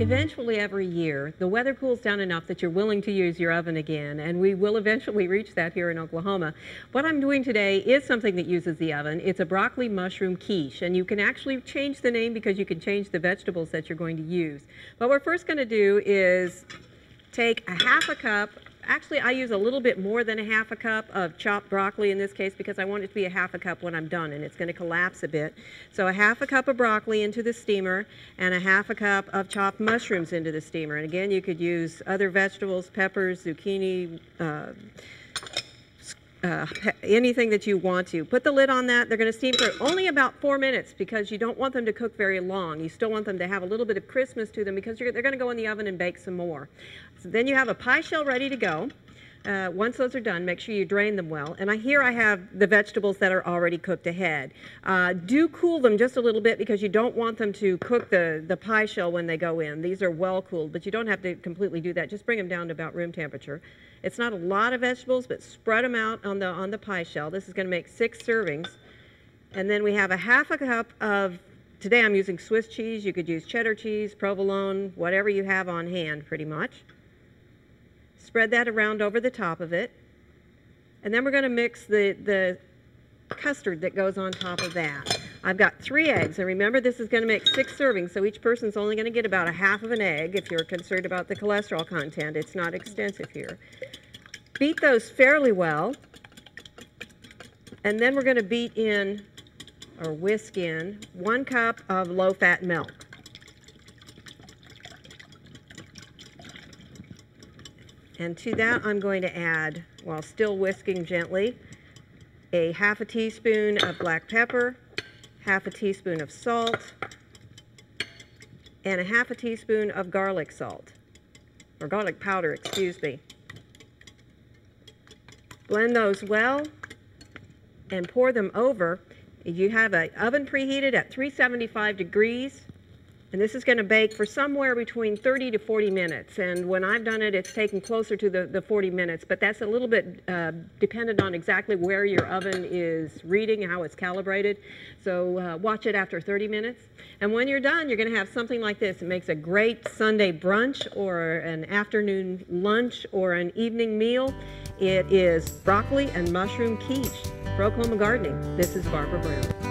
Eventually, every year, the weather cools down enough that you're willing to use your oven again, and we will eventually reach that here in Oklahoma. What I'm doing today is something that uses the oven. It's a broccoli mushroom quiche, and you can actually change the name because you can change the vegetables that you're going to use. What we're first going to do is take a half a cup. Actually, I use a little bit more than a half a cup of chopped broccoli in this case because I want it to be a half a cup when I'm done, and it's going to collapse a bit. So a half a cup of broccoli into the steamer and a half a cup of chopped mushrooms into the steamer. And again, you could use other vegetables, peppers, zucchini, anything that you want to. Put the lid on that. They're going to steam for only about 4 minutes because you don't want them to cook very long. You still want them to have a little bit of crispness to them because they're going to go in the oven and bake some more. So then you have a pie shell ready to go. Once those are done, make sure you drain them well. And here I have the vegetables that are already cooked ahead. Do cool them just a little bit because you don't want them to cook the pie shell when they go in. These are well cooled, but you don't have to completely do that. Just bring them down to about room temperature. It's not a lot of vegetables, but spread them out on the pie shell. This is going to make 6 servings. And then we have a half a cup of, today I'm using Swiss cheese. You could use cheddar cheese, provolone, whatever you have on hand pretty much. Spread that around over the top of it. And then we're going to mix the custard that goes on top of that. I've got 3 eggs, and remember this is going to make 6 servings, so each person's only going to get about a half of an egg if you're concerned about the cholesterol content. It's not extensive here. Beat those fairly well, and then we're going to beat in, or whisk in, 1 cup of low-fat milk. And to that I'm going to add, while still whisking gently, a half a teaspoon of black pepper, half a teaspoon of salt, and a half a teaspoon of garlic salt, or garlic powder, excuse me. Blend those well and pour them over. You have an oven preheated at 375 degrees, and this is going to bake for somewhere between 30 to 40 minutes. And when I've done it, it's taken closer to the 40 minutes, but that's a little bit dependent on exactly where your oven is reading and how it's calibrated. So watch it after 30 minutes. And when you're done, you're going to have something like this. It makes a great Sunday brunch or an afternoon lunch or an evening meal. It is broccoli and mushroom quiche for Oklahoma Gardening. This is Barbara Brown.